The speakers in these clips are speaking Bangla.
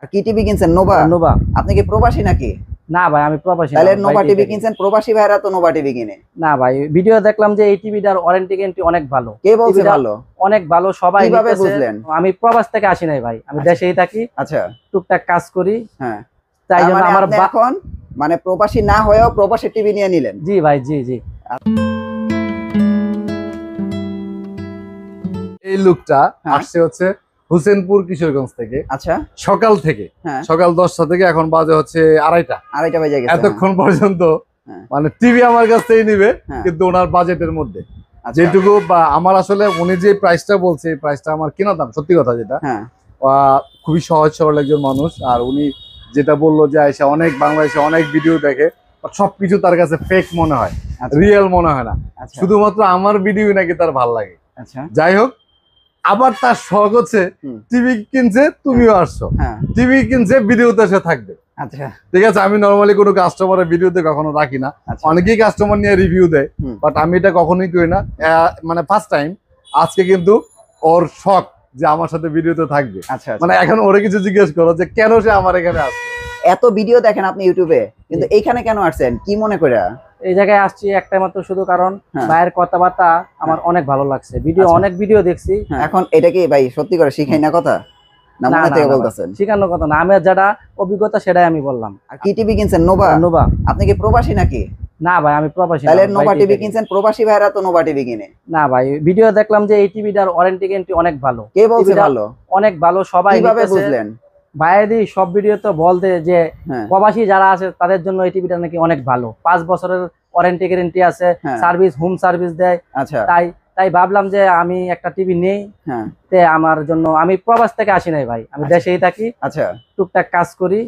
আর কি টিভি কিনছেন? নোভা। নোভা। আপনি কি প্রবাসী নাকি? না ভাই, আমি প্রবাসী না। তাহলে নোভা টিভি কিনছেন? প্রবাসী ভাইরা তো নোভা টিভি কিনে। না ভাই, ভিডিও দেখলাম যে এই টিভিটার ওয়ারেন্টি গ্যারান্টি অনেক ভালো। কে বলছে ভালো? অনেক ভালো, সবাই কিভাবে বুঝলেন? আমি প্রবাস থেকে আসি নাই ভাই, আমি দেশেই থাকি। আচ্ছা, টুকটাক কাজ করি। হ্যাঁ, তাই জন্য আমার এখন মানে প্রবাসী না হয়েও প্রবাসী টিভি নিয়ে নিলেন। জি ভাই, জি জি। এই লুকটা আসছে হচ্ছে হোসেনপুর কিশোরগঞ্জ থেকে। আচ্ছা, সকাল থেকে, সকাল 10টা থেকে এখন বাজে হচ্ছে আড়াইটা বাজে গেছে। এতক্ষণ পর্যন্ত মানে টিভি আমার কাছ থেকেই নিবে, কিন্তু ওনার বাজেটের মধ্যে যেটুকু আমার আসলে উনি যে প্রাইসটা বলছে এই প্রাইসটা আমার কেনা দাম, সত্যি কথা যেটা, খুবই সহজ সরল একজন মানুষ। আর উনি যেটা বললো যে আয়সা অনেক বাংলাদেশে অনেক ভিডিও দেখে, সবকিছু তার কাছে ফেক মনে হয়, রিয়েল মনে হয় না, শুধুমাত্র আমার ভিডিও নাকি তার ভাল লাগে। যাই হোক, আবার তার শখ হচ্ছে টিভি কিনছে, তুমিও আসছো, টিভি কিনছে, ভিডিওতে সে থাকবে। আচ্ছা, ঠিক আছে, আমি নরমালি কোনো কাস্টমারের ভিডিওতে কখনো রাখি না, অনেকেই কাস্টমার নিয়ে রিভিউ দেয়, বাট আমি এটা কখনোই করি না। মানে ফার্স্ট টাইম আজকে কিন্তু ওর শখ যে আমার সাথে ভিডিওতে থাকবে। মানে এখন ওরে কিছু জিজ্ঞেস করো যে কেন সে আমার এখানে আসছে। এত ভিডিও দেখেন আপনি ইউটিউবে, কিন্তু এইখানে কেন আসছেন, কি মনে করে? এই জায়গায় আসছি একটাই মাত্র শুধু কারণ ভাইয়ের কথাবার্তা আমার অনেক ভালো লাগছে, ভিডিও অনেক ভিডিও দেখছি। এখন এটা কি ভাই সত্যি করে শিখাই না কথা, না মনে থেকে বলতেছেন? শিখানোর কথা না, আমার যেটা অভিজ্ঞতা সেটাই আমি বললাম। আর কি টিভি কিনছেন? নোভা। নোভা। আপনি কি প্রবাসী নাকি? না ভাই, আমি প্রবাসী না। তাহলে নোভা টিভি কিনছেন? প্রবাসী ভাইরা তো নোভা টিভি কিনে। না ভাই, ভিডিও দেখলাম যে এই টিভিটার ওয়ারেন্টি গ্যারান্টি অনেক ভালো। কে বলছে ভালো? অনেক ভালো, সবাই। কিভাবে বুঝলেন? ভাইয়াদি সব ভিডিও তো বলতে যে প্রবাসী যারা আছে তাদের জন্য এই টিভিটা নাকি অনেক ভালো, 5 বছরের ওয়ারেন্টি গ্যারান্টি আছে, সার্ভিস, হোম সার্ভিস দেয়। আচ্ছা, তাই ভাবলাম যে আমি একটা টিভি নেই। তে আমার জন্য, আমি প্রবাস থেকে আসি নাই ভাই, আমি দেশেই থাকি। আচ্ছা, টুকটাক কাজ করি।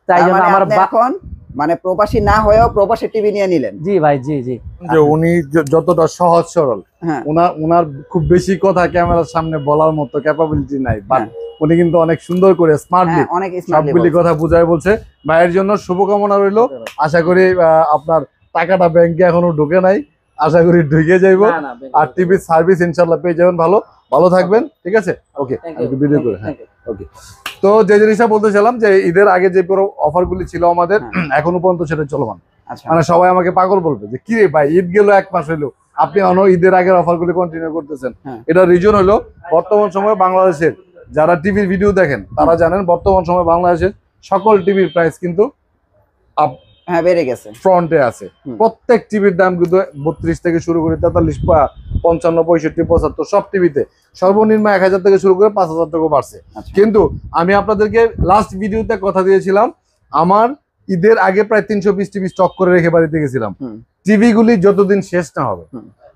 তাই জন্য আমার এখন মানে প্রবাসী না হয়েও প্রবাসী টিভি নিয়ে নিলেন। জি ভাই, জি জি। যে উনি যতটা সহজ সরল, উনার খুব বেশি কথা ক্যামেরার সামনে বলার মতো ক্যাপাবিলিটি নাই, বাট উনি কিন্তু অনেক সুন্দর করে স্মার্টলি সবগুলি কথা বুঝায় বলছে। ভাইয়ের জন্য শুভকামনা রইল। আশা করি আপনার টাকাটা ব্যাংকে এখনো ঢুকে নাই, আশা করি ঢুকে যাইব। আর টিভির সার্ভিস ইনশাল্লাহ পেয়ে যাবেন। ভালো থাকবেন। ঠিক আছে, ওকে, ভিডিও করে। হ্যাঁ, ওকে। তো যে জিনিসটা বলতেছিলাম যে ঈদের আগে যে পুরো অফারগুলি ছিল আমাদের, এখনো পর্যন্ত সেটা চলমান। মানে সবাই আমাকে পাগল বলবে যে কি রে ভাই, ঈদ গেল 1 মাস হইলো, আপনি ঈদের আগের অফারগুলি কন্টিনিউ করতেছেন। এটা রিজন হলো বর্তমান সময়ে বাংলাদেশের যারা টিভির ভিডিও দেখেন তারা জানেন বর্তমান সময়ে বাংলাদেশের সকল টিভির প্রাইস কিন্তু বেড়ে গেছে, ফ্রন্টে আছে। প্রত্যেক টিভির দাম কিন্তু 32 থেকে শুরু করে 43, 55, 65, 75 সব টিভিতে সর্বনিম্ন 1000 থেকে শুরু করে 5000 টাকা বাড়ছে। কিন্তু আমি আপনাদেরকে লাস্ট ভিডিওতে কথা দিয়েছিলাম, আমার ঈদের আগে প্রায় 320 টিভি স্টক করে রেখে বাড়িতে গেছিলাম। টিভিগুলি যতদিন শেষ না হবে,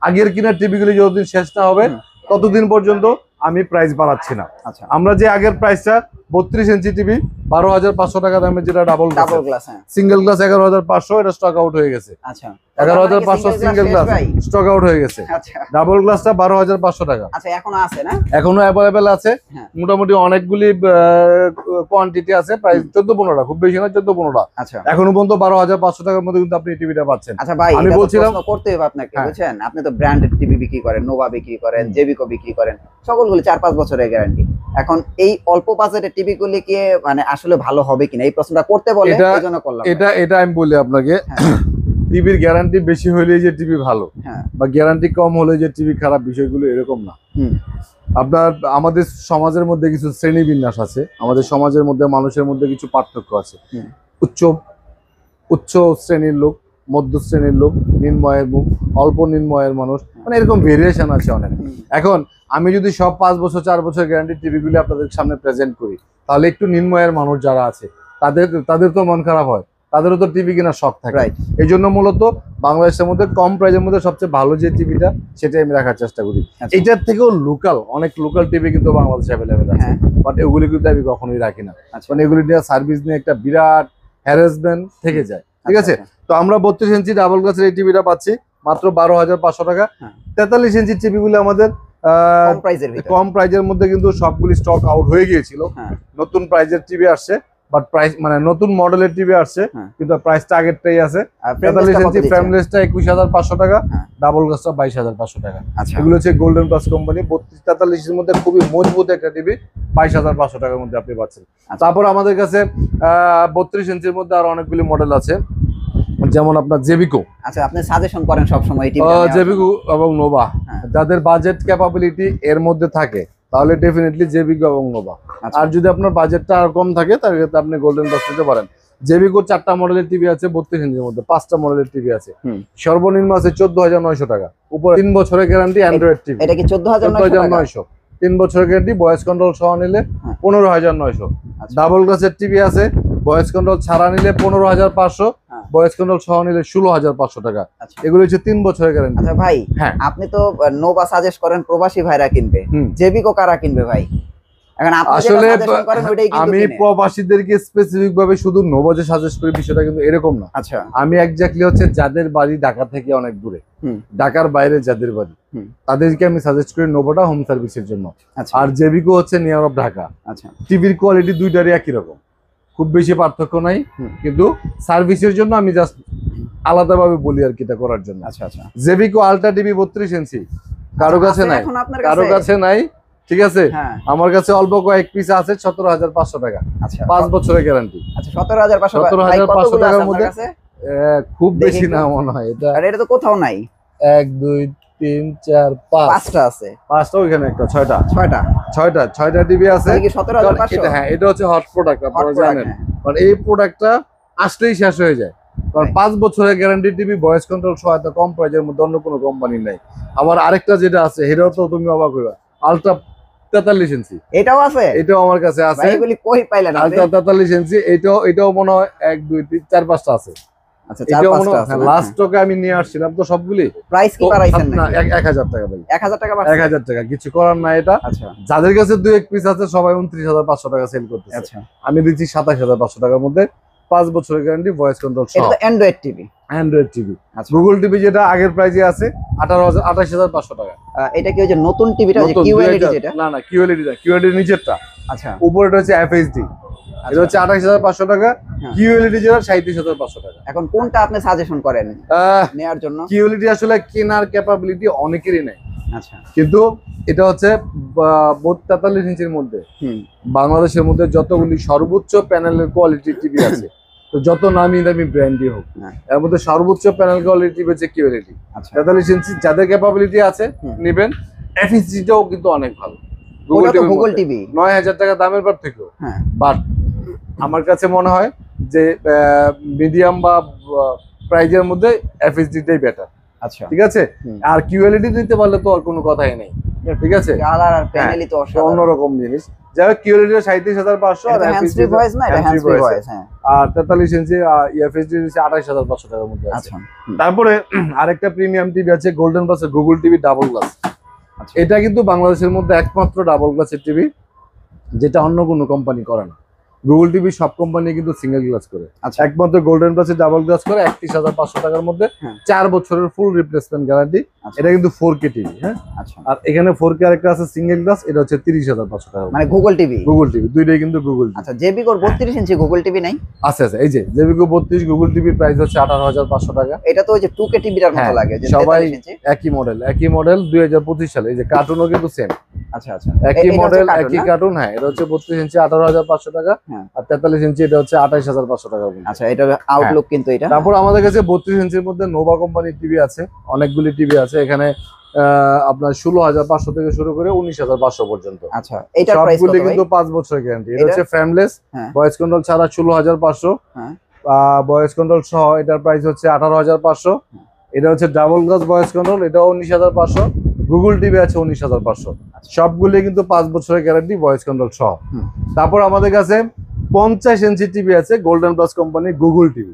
আগের কিনা টিভিগুলি যতদিন শেষ না হবে ততদিন পর্যন্ত আমি প্রাইস বাড়াচ্ছি না। আমরা যে আগের প্রাইসটা 32 ইঞ্চি টিভি 12,500 টাকা দামে, যেটা ডাবল গ্লাস, সিঙ্গেল গ্লাস 11,500, এটা স্টক আউট হয়ে গেছে। 11,500 সিঙ্গেল গ্লাস স্টক আউট হয়ে গেছে। ডাবল গ্লাসটা 12,500 টাকা। এখনো আছে না? এখনো অ্যাভেলেবেল আছে, মোটামুটি অনেকগুলি কোয়ান্টিটি আছে, প্রায় 14-15টা, খুব বেশি না, 14-15টা। এখনো পর্যন্ত 12,500 টাকার মধ্যে কিন্তু আপনি টিভিটা পাচ্ছেন। আচ্ছা ভাই, আমি বলছিলাম করতে হবে আপনাকে, বুঝছেন? আপনি তো ব্র্যান্ডেড টিভি বিক্রি করেন, নোভা বিক্রি করেন, জেবিকো বিক্রি করেন, সকলগুলি 4-5 বছরের গ্যারান্টি। এখন এই অল্প বাজেটের টিভি গুলি কি মানে আসলে ভালো হবে কিনা, এই প্রশ্নটা করতে বলে এইজন্য করলাম। এটা আমি বলি আপনাকে, টিভির গ্যারান্টি বেশি হলে যে টিভি ভালো, বা গ্যারান্টি কম হলে যে টিভি খারাপ, বিষয়গুলো এরকম না। আপনার আমাদের সমাজের মধ্যে কিছু শ্রেণী বিন্যাস আছে, আমাদের সমাজের মধ্যে মানুষের মধ্যে কিছু পার্থক্য আছে। উচ্চ শ্রেণীর লোক, মধ্য শ্রেণীর লোক, নিম্নয়ের মুখ, অল্প নিম্নয়ের মানুষ, মানে এরকম ভেরিয়েশন আছে অনেক। এখন আমি যদি সব 5 বছর 4 বছর গ্যারান্টি টিভিগুলি আপনাদের সামনে প্রেজেন্ট করি, তাহলে একটু নিম্নয়ের মানুষ যারা আছে তাদের তো মন খারাপ হয়, তাদেরও তো টিভি কেনার শখ থাকে। এই জন্য মূলত বাংলাদেশের মধ্যে কম প্রাইজের মধ্যে সবচেয়ে ভালো যে টিভিটা, সেটাই আমি রাখার চেষ্টা করি। এটার থেকেও অনেক লোকাল টিভি কিন্তু বাংলাদেশে অ্যাভেলেবেল আছে, বাট এগুলি কিন্তু আমি কখনোই রাখি না, কারণ এগুলি নিয়ে সার্ভিস নিয়ে একটা বিরাট হ্যারাসমেন্ট থেকে যায়। ঠিক আছে, তো আমরা 32 ইঞ্চি ডাবল গ্লাসের এই টিভিটা পাচ্ছি মাত্র 12,500 টাকা। 43 ইঞ্চি টিভিগুলো আমাদের কম প্রাইজের মধ্যে কিন্তু সবগুলি স্টক আউট হয়ে গিয়েছিল, নতুন প্রাইজের টিভি আসছে। বাট প্রাইস মানে নতুন মডেলের টিভি আসছে কিন্তু প্রাইসটা আগেরটাই আছে। 43 ইঞ্চি ফ্রেমলেসটা 21,500 টাকা, ডাবল গ্লাসটা 22,500 টাকা। এগুলো হচ্ছে গোল্ডেন প্লাস কোম্পানি 32-43 এর মধ্যে খুবই মজবুত একটা টিভি 22,500 টাকার মধ্যে আপনি পাচ্ছেন। তারপর আমাদের কাছে 32 ইঞ্চির মধ্যে আরো অনেকগুলি মডেল আছে, যেমন আপনার জেবিকো। আচ্ছা, আপনি সাজেশন করেন সব সময় এই জেবিকো এবং নোভা, যাদের বাজেট ক্যাপাবিলিটি এর মধ্যে থাকে তাহলে ডেফিনেটলি জেবিকো এবং নোভা। আর যদি আপনার বাজেটটা আর কম থাকে তাহলে আপনি গোল্ডেন প্লাস নিতে পারেন। জেবিকোর 4টা মডেলের টিভি আছে 32 ইঞ্চির মধ্যে, 5টা মডেলের টিভি আছে। সর্বনিম্ন আছে 14,900 টাকা, উপরে 3 বছরের গ্যারান্টি অ্যান্ড্রয়েড টিভি। এটা কি 14,900? 3 বছরের গ্যারান্টি, ভয়েস কন্ট্রোল সহ নিলে 15,900। ডাবল গ্লাসের টিভি আছে, ভয়েস কন্ট্রোল ছাড়া নিলে 15,500, ভয়েস কন্ট্রোল সহ নিলে 16,500 টাকা। এগুলো হচ্ছে 3 বছরের গ্যারান্টি। আচ্ছা ভাই, আপনি তো নোভা সাজেস্ট করেন প্রবাসী ভাইরা কিনবে, জেবিকো কারা কিনবে ভাই? এখন আসলে আমি প্রবাসীদেরকে স্পেসিফিক ভাবে শুধু নোভা যে সাজেস্ট করি বিষয়টা কিন্তু এরকম না। আচ্ছা, আমি এক্স্যাক্টলি হচ্ছে যাদের বাড়ি ঢাকা থেকে অনেক দূরে, ঢাকার বাইরে যাদের বাড়ি, তাদেরকে আমি সাজেস্ট করি নোভাটা হোম সার্ভিসের জন্য। আর জেবিকো হচ্ছে নিয়ার অফ ঢাকা। আচ্ছা, টিভির কোয়ালিটি দুইটারই একই রকম, খুব বেশি পার্থক্য নাই, কিন্তু সার্ভিসের জন্য আমি জাস্ট আলাদাভাবে বলি আর কি এটা করার জন্য। আচ্ছা আচ্ছা, জেবিকো আলট্রা টিভি 32 ইঞ্চি কারো কাছে নাই, কারো কাছে নাই, ঠিক আছে? আমার কাছে অল্প কয়েক পিস আছে 17,500 টাকা। আচ্ছা, 5 বছরের গ্যারান্টি। আচ্ছা, 17,500 টাকার মধ্যে খুব বেশি না মনে হয় এটা। আর এটা তো কোথাও নাই। 1 2 3 4 5টা আছে, 5টা ওইখানে একটা 6টা টিভি আছে। 17,500? হ্যাঁ, এটা হচ্ছে হট প্রোডাক্ট, আপনারা জানেন। কারণ এই প্রোডাক্টটা আসলেই শেষ হয়ে যায়, কারণ 5 বছরের গ্যারান্টি টিভি, ভয়েস কন্ট্রোল সহ এত কম প্রাইজের মধ্যে অন্য কোনো কোম্পানি নাই। আমার আরেকটা যেটা আছে এটাও তো তুমি অবাক হইবা, আলট্রা 43 ইঞ্চি এটাও আছে, এটাও আমার কাছে আছে। এগুলি কই পাইলেন? আলট্রা 43 ইঞ্চি এটাও মনে হয় 1 2 3 4 5টা আছে। আচ্ছা, 4-5টা আছে। লাস্ট স্টকে আমি নিয়ে আসছিলাম তো সবগুলি। প্রাইস কি বাড়াইছেন না? 1,000 টাকা ভাই, 1,000 টাকা বাড়ছে। 1,000 টাকা, কিছু করার না এটা। আচ্ছা, যাদের কাছে 2-1 পিস আছে সবাই 29,500 টাকা সেল করতেছে। আচ্ছা, আমি দিচ্ছি 27,500 টাকার মধ্যে, 5 বছরের গ্যারান্টি, ভয়েস কন্ট্রোল সহ। এটা তো Android TV. Android TV. Google TV যেটা আগের প্রাইসে আছে 28,500 টাকা। এটা কি ওই যে নতুন টিভিটা, যে কিউএলইডি যেটা? না না, কিউএলইডি না, কিউএলইডি নিচেরটা। আচ্ছা, উপরেটা হচ্ছে এফএইচডি। এটা হচ্ছে 28,500 টাকা, কিউএলইডি যেটা 37,500 টাকা। এখন কোনটা আপনি সাজেশন করেন নেয়ার জন্য? কিউএলইডি আসলে কেনার ক্যাপাবিলিটি অনেকেরই নেই। আচ্ছা, কিন্তু এটা হচ্ছে 43 ইঞ্চির মধ্যে বাংলাদেশের মধ্যে যতগুলি সর্বোচ্চ প্যানেলের কোয়ালিটির টিভি আছে, তো যত নামি দামি ব্র্যান্ডই হোক, এর মধ্যে সর্বোচ্চ প্যানেল কোয়ালিটি টিভি হচ্ছে কিউএলইডি। 43 ইঞ্চি যাদের ক্যাপাবিলিটি আছে নেবেন। এফএইচডিটাও কিন্তু অনেক ভালো। গুগল টিভি 9,000 টাকা দামের পার্থক্য, বাট আমার কাছে মনে হয় যে মিডিয়াম বা প্রাইজের মধ্যে এফএইচডিটাই বেটার। আচ্ছা, ঠিক আছে। আর কিউএলইডি দিতে পারলে তো আর কোনো কথাই নেই, ঠিক আছে? কালার আর প্যানেলই তো অন্যরকম জিনিস। যাই হোক, কিউএলইডি 37,500 আর হ্যান্ডস-ফ্রি ভয়েস না, এটা হ্যান্ডস-ফ্রি ভয়েস। হ্যাঁ, আর 43 ইঞ্চি এফএইচডি হচ্ছে 28,500 টাকার মধ্যে আছে। আচ্ছা, তারপরে আরেকটা প্রিমিয়াম টিভি আছে golden plus Google TV double glass. এটা কিন্তু বাংলাদেশের মধ্যে একমাত্র ডাবল গ্লাসের টিভি, যেটা অন্য কোনো কোম্পানি করে না। গুগল টিভি সব কোম্পানি কিন্তু সিঙ্গেল গ্লাস করে, একমাত্র গোল্ডেন প্লাসে ডাবল গ্লাস করে 31,500 টাকার মধ্যে, 4 বছরের ফুল রিপ্লেসমেন্ট গ্যারান্টি। এটা কিন্তু 4K টিভি। হ্যাঁ, আর এখানে 4K আরেকটা আছে সিঙ্গেল গ্লাস, এটা হচ্ছে 30,500 টাকা। মানে গুগল টিভি দুইটাই কিন্তু গুগল। আচ্ছা, জেবিকোর 32 ইঞ্চি গুগল টিভি নাই? আছে, এই যে জেবিকো 32 গুগল টিভির প্রাইস হচ্ছে 18,500 টাকা। এটা তো ওই যে 2K টিভিটার মতো লাগে, যে সবাই একই মডেল 2025 সালে। এই যে কার্টুনও কিন্তু সেম। আচ্ছা আচ্ছা, একই মডেল একই কার্টুন। হ্যাঁ, এটা হচ্ছে 32 ইঞ্চি 18,500 টাকা, আর 43 ইঞ্চি এটা হচ্ছে 28,500 টাকা। আচ্ছা, এটা আউটলুক কিন্তু এটা। তারপর আমাদের কাছে 32 ইঞ্চির মধ্যে নোভা কোম্পানির টিভি আছে, অনেকগুলি টিভি আছে এখানে। আপনার 16,500 থেকে শুরু করে 19,500 পর্যন্ত। আচ্ছা, এইটার প্রাইস কত ভাই? কিন্তু 5 বছরের গ্যারান্টি। এটা হচ্ছে ফ্রেমলেস, ভয়েস কন্ট্রোল ছাড়া 16,500। ভয়েস কন্ট্রোল সহ এটার প্রাইস হচ্ছে 18,500। এটা হচ্ছে ডাবল গ্লাস ভয়েস কন্ট্রোল, এটাও 19,500। গুগল টিভি আছে 19,500। সবগুলি কিন্তু 5 বছরের গ্যারান্টি, ভয়েস কন্ট্রোল সহ। তারপর আমাদের কাছে 50 ইঞ্চি টিভি আছে golden plus company Google TV.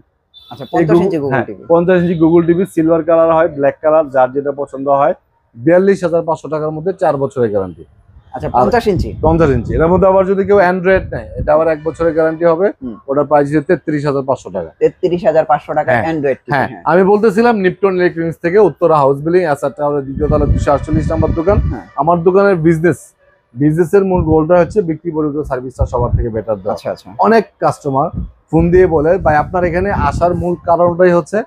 আচ্ছা, 50 ইঞ্চি গুগল টিভি। 50 ইঞ্চি গুগল টিভি সিলভার কালার হয়, ব্ল্যাক কালার, যার যেটা পছন্দ হয়। 42,500 টাকার মধ্যে 4 বছরের গ্যারান্টি। আচ্ছা, 50 ইঞ্চি। এর মধ্যে আবার যদি কেউ অ্যান্ড্রয়েড নেয়, এটা আবার 1 বছরের গ্যারান্টি হবে। ওটার প্রাইস হচ্ছে 33,500 টাকা। 33,500 টাকা অ্যান্ড্রয়েড। হ্যাঁ, আমি বলতেছিলাম নিপটন ইলেকট্রনিক্স থেকে, উত্তরা হাউস বিল্ডিং, আসার টাওয়ারের দ্বিতীয় তলা 248 নম্বর দোকান। আমার দোকানের বিজনেস বিজনেসের মূল গোলটা হচ্ছে বিক্রি পরিচিত সার্ভিসটা সবার থেকে বেটার দেওয়া। আচ্ছা আচ্ছা। অনেক কাস্টমার ফোন দিয়ে বলে ভাই আপনার এখানে আসার মূল কারণটাই হচ্ছে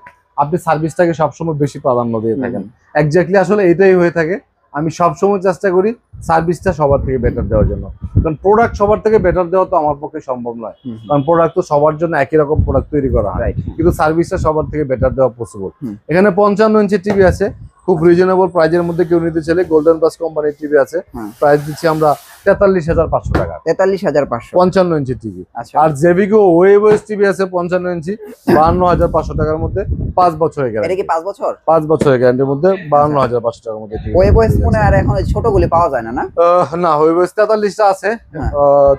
আপনি সার্ভিসটাকে সবসময় বেশি প্রাধান্য দিয়ে থাকেন। এক্স্যাক্টলি আসলে এটাই হয়ে থাকে। আমি সবসময় চেষ্টা করি সার্ভিসটা সবার থেকে বেটার দেওয়ার জন্য, কারণ প্রোডাক্ট সবার থেকে বেটার দেওয়া তো আমার পক্ষে সম্ভব নয়, কারণ প্রোডাক্ট তো সবার জন্য একই রকম প্রোডাক্ট তৈরি করা হয়, কিন্তু সার্ভিসটা সবার থেকে বেটার দেওয়া পসিবল। এখানে 55 ইঞ্চি টিভি আছে, খুব রিজনেবল প্রাইজের মধ্যে কেউ নিতে চাইলে গোল্ডেন প্লাস কোম্পানির টিভি আছে, প্রাইস দিচ্ছি আমরা 43,500 টাকা। 43,500 55 ইঞ্চি টিভি। আচ্ছা। আর জেভিকো ওয়েবএস টিভি আছে 55 ইঞ্চি 52,500 টাকার মধ্যে, 5 বছরের গ্যারান্টি। এটা কি 5 বছর? 5 বছরের গ্যারান্টির মধ্যে 52,500 টাকার মধ্যে টিভি। ওয়েবএস ফোনে আর এখন ছোটগুলি পাওয়া যায় না? না, ওয়েবএস 43টা আছে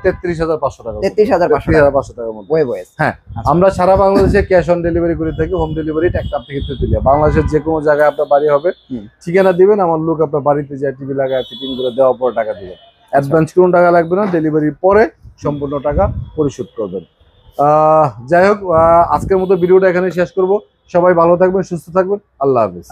33,500 টাকা। 33,500 টাকার মধ্যে ওয়েবএস। হ্যাঁ, আমরা সারা বাংলাদেশে ক্যাশ অন ডেলিভারি করে থাকি। হোম ডেলিভারি টেকনাফ থেকে তেতুলিয়া, বাংলাদেশের যে কোনো জায়গায় আপনার বাড়ি হবে, ঠিকানা দিবেন, আমার লোক আপনার বাড়িতে যায় টিভি লাগায় ফিটিং করে দেওয়ার পর টাকা দিবেন। অ্যাডভান্স কোনো টাকা লাগবে না, ডেলিভারির পরে সম্পূর্ণ টাকা পরিশোধ করবেন। যাই হোক, আজকের মতো ভিডিওটা এখানে শেষ করব। সবাই ভালো থাকবেন, সুস্থ থাকবেন। আল্লাহ হাফেজ।